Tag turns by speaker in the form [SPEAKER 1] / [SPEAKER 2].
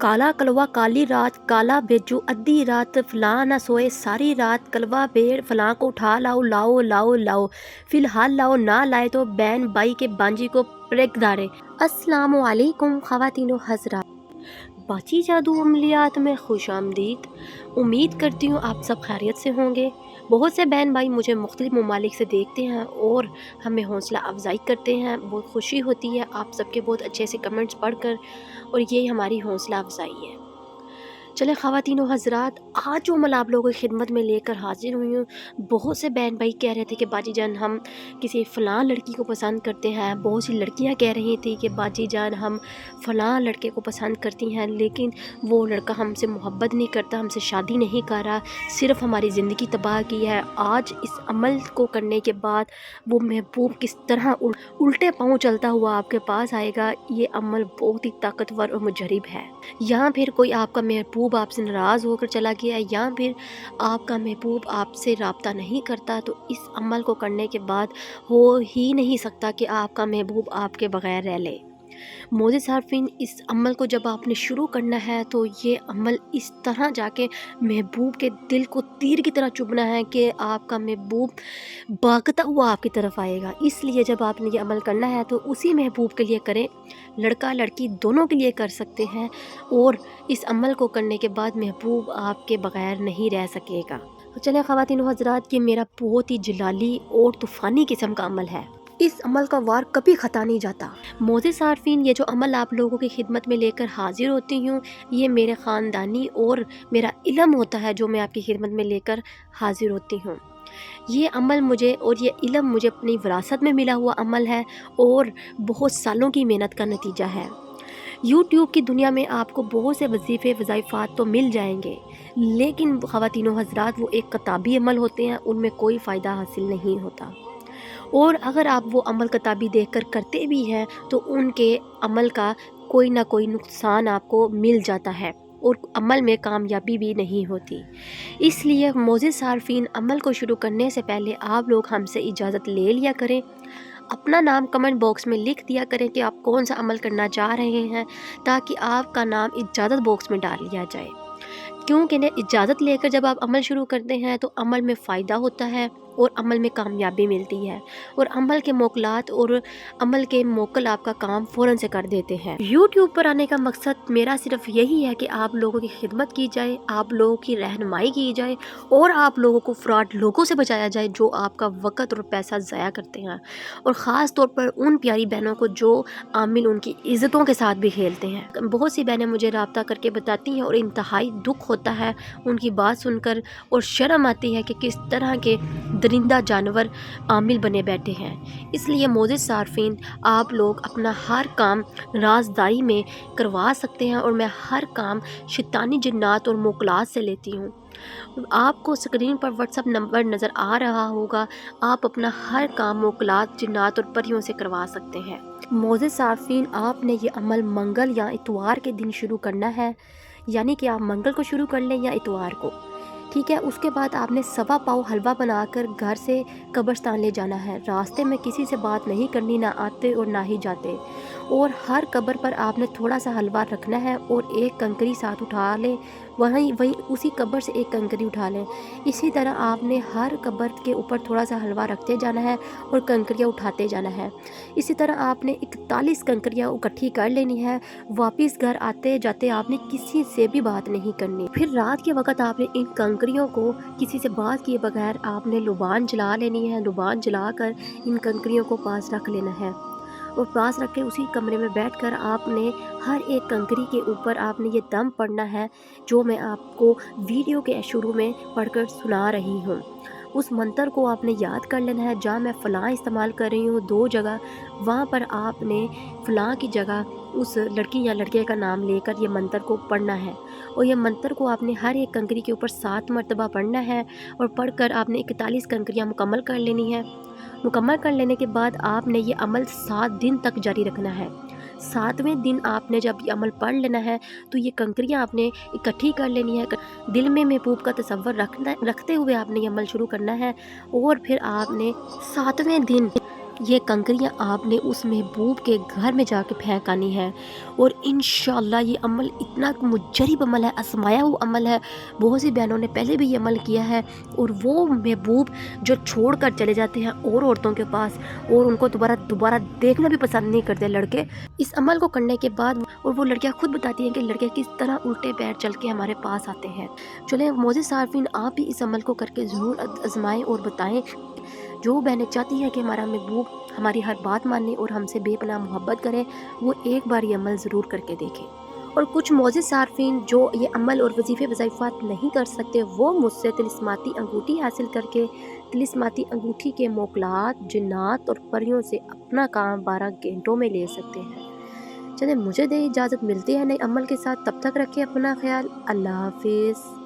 [SPEAKER 1] काला कलवा काली रात काला बेजू अद्धी रात फलां ना सोए सारी रात कलवा भेड़ फलां को उठा लाओ लाओ लाओ लाओ फिलहाल लाओ ना लाए तो बैन बाई के बांजी को प्रेगदारे। अस्सलामु अलैकुम ख़वातीनो हज़रात, बाची जादू अमलियात में खुश आमदीद। उम्मीद करती हूँ आप सब खैरियत से होंगे। बहुत से बहन भाई मुझे मुख्तलिफ ममालिक से देखते हैं और हमें हौसला अफजाई करते हैं। बहुत खुशी होती है आप सबके बहुत अच्छे से कमेंट्स पढ़कर, और ये हमारी हौसला अफजाई है। चले ख़वातीनो हज़रात, आज जो अमल आप लोगों की खिदमत में लेकर हाजिर हुई हूँ। बहुत से बहन भाई कह रहे थे कि बाजी जान हम किसी फ़लाँ लड़की को पसंद करते हैं। बहुत सी लड़कियां कह रही थी कि बाजी जान हम फ़लाँ लड़के को पसंद करती हैं, लेकिन वो लड़का हमसे मोहब्बत नहीं करता, हमसे शादी नहीं कर रहा, सिर्फ़ हमारी ज़िंदगी तबाह की है। आज इस अमल को करने के बाद वो महबूब किस तरह उल्टे पाँव चलता हुआ आपके पास आएगा। ये अमल बहुत ही ताकतवर और मुजरिब है। या फिर कोई आपका महबूब आपसे नाराज़ होकर चला गया, या फिर आपका महबूब आपसे राब्ता नहीं करता, तो इस अमल को करने के बाद हो ही नहीं सकता कि आपका महबूब आपके बग़ैर रह ले। मोअज़्ज़िज़ सारफीन, इस अमल को जब आपने शुरू करना है तो ये अमल इस तरह जाके महबूब के दिल को तीर की तरह चुभना है कि आपका महबूब भागता हुआ आपकी तरफ आएगा। इसलिए जब आपने ये अमल करना है तो उसी महबूब के लिए करें, लड़का लड़की दोनों के लिए कर सकते हैं। और इस अमल को करने के बाद महबूब आपके बग़ैर नहीं रह सकेगा। तो चलें ख़वातीन हज़रात, ये मेरा बहुत ही जलाली और तूफ़ानी किस्म का अमल है। इस अमल का वार कभी ख़ता नहीं जाता। मोअज़्ज़िज़ सारफीन, ये जो अमल आप लोगों की खिदमत में लेकर हाजिर होती हूँ, ये मेरे ख़ानदानी और मेरा इल्म होता है जो मैं आपकी खिदमत में लेकर हाजिर होती हूँ। ये अमल मुझे और ये इल्म मुझे अपनी विरासत में मिला हुआ अमल है और बहुत सालों की मेहनत का नतीजा है। यूट्यूब की दुनिया में आपको बहुत से वजीफ़े वज़ाइफ़ात तो मिल जाएंगे, लेकिन ख़वातीनो हज़रात वो एक किताबी अमल होते हैं, उनमें कोई फ़ायदा हासिल नहीं होता। और अगर आप वो अमल किताबी देखकर करते भी हैं तो उनके अमल का कोई ना कोई नुकसान आपको मिल जाता है और अमल में कामयाबी भी नहीं होती। इसलिए मोअज़्ज़िज़ सारफीन, अमल को शुरू करने से पहले आप लोग हमसे इजाज़त ले लिया करें। अपना नाम कमेंट बॉक्स में लिख दिया करें कि आप कौन सा अमल करना चाह रहे हैं, ताकि आपका नाम इजाज़त बॉक्स में डाल लिया जाए। क्योंकि इजाज़त लेकर जब आप अमल शुरू करते हैं तो अमल में फ़ायदा होता है और अमल में कामयाबी मिलती है, और अमल के मोकलात और अमल के मोकल आपका काम फ़ौरन से कर देते हैं। यूट्यूब पर आने का मकसद मेरा सिर्फ यही है कि आप लोगों की खिदमत की जाए, आप लोगों की रहनुमाई की जाए और आप लोगों को फ्रॉड लोगों से बचाया जाए जो आपका वक़्त और पैसा ज़ाया करते हैं, और ख़ास तौर पर उन प्यारी बहनों को जो आमिल उनकी इज़्ज़तों के साथ भी खेलते हैं। बहुत सी बहनें मुझे रब्ता करके बताती हैं और इंतहाई दुख होता है उनकी बात सुनकर, और शर्म आती है कि किस तरह के दरिंदा जानवर आमिल बने बैठे हैं। इसलिए मोअज़्ज़िज़ सारफीन, आप लोग अपना हर काम राज़दारी में करवा सकते हैं, और मैं हर काम शैतानी जिन्नात और मोकलात से लेती हूँ। आपको स्क्रीन पर व्हाट्सएप नंबर नज़र आ रहा होगा, आप अपना हर काम मोकलात जिन्नात और परियों से करवा सकते हैं। मोअज़्ज़िज़ सारफीन, आपने ये अमल मंगल या इतवार के दिन शुरू करना है, यानी कि आप मंगल को शुरू कर लें या इतवार को, ठीक है। उसके बाद आपने सवा पाव हलवा बनाकर घर से कब्रिस्तान ले जाना है। रास्ते में किसी से बात नहीं करनी, ना आते और ना ही जाते, और हर कब्र पर आपने थोड़ा सा हलवा रखना है और एक कंकरी साथ उठा लें, वहीं उसी कब्र से एक कंकरी उठा लें। इसी तरह आपने हर कब्र के ऊपर थोड़ा सा हलवा रखते जाना है और कंकरियाँ उठाते जाना है। इसी तरह आपने 41 कंकरियाँ इकट्ठी कर लेनी है। वापस घर आते जाते आपने किसी से भी बात नहीं करनी। फिर रात के वक्त आपने इन कंकरियों को किसी से बात किए बगैर आपने लुबान जला लेनी है। लुबान जलाकर इन कंकरियों को पास रख लेना है, और पास रख के उसी कमरे में बैठकर आपने हर एक कंकरी के ऊपर आपने ये दम पढ़ना है जो मैं आपको वीडियो के शुरू में पढ़कर सुना रही हूँ। उस मंत्र को आपने याद कर लेना है। जहाँ मैं फ़लाँ इस्तेमाल कर रही हूँ 2 जगह, वहाँ पर आपने फ़लाँ की जगह उस लड़की या लड़के का नाम लेकर ये मंत्र को पढ़ना है, और ये मंत्र को आपने हर एक कंकरी के ऊपर 7 मरतबा पढ़ना है, और पढ़कर आपने 41 कंकरियाँ मुकम्मल कर लेनी है। मुकम्मल कर लेने के बाद आपने ये अमल 7 दिन तक जारी रखना है। 7वें दिन आपने जब ये अमल पढ़ लेना है तो ये कंकरियाँ आपने इकट्ठी कर लेनी है। दिल में महबूब का तसव्वुर रखते हुए आपने ये अमल शुरू करना है, और फिर आपने 7वें दिन یہ کنکریاں آپ نے اس محبوب کے گھر میں جا کے پھینک آنی ہے، اور انشاءاللہ یہ عمل اتنا مجرب عمل ہے، آزمایا ہوا عمل ہے۔ بہت سی بہنوں نے پہلے بھی یہ عمل کیا ہے، اور وہ محبوب جو چھوڑ کر چلے جاتے ہیں اور عورتوں کے پاس، اور ان کو دوبارہ دیکھنا بھی پسند نہیں کرتے لڑکے، اس عمل کو کرنے کے بعد، اور وہ لڑکیاں خود بتاتی ہیں کہ لڑکے کس طرح الٹے پیر چل کے ہمارے پاس آتے ہیں۔ چلیں معزز صارفین، آپ بھی اس عمل کو کر کے ضرور آزمائیں اور بتائیں۔ جو بہنیں چاہتی ہیں کہ ہمارا محبوب ہماری ہر بات مانے اور ہم سے بے پناہ محبت کریں، وہ ایک بار یہ عمل ضرور کر کے دیکھیں۔ اور کچھ معزز صارفین جو یہ عمل اور وظیفے وظائفات نہیں کر سکتے، وہ مجھ سے طلسماتی انگوٹھی حاصل کر کے طلسماتی انگوٹھی کے موکلات، جنات اور پریوں سے اپنا کام 12 گھنٹوں میں لے سکتے ہیں۔ چلیں مجھے دے اجازت، ملتے ہیں نئے عمل کے ساتھ، تب تک رکھیں اپنا خیال۔ اللہ حافظ۔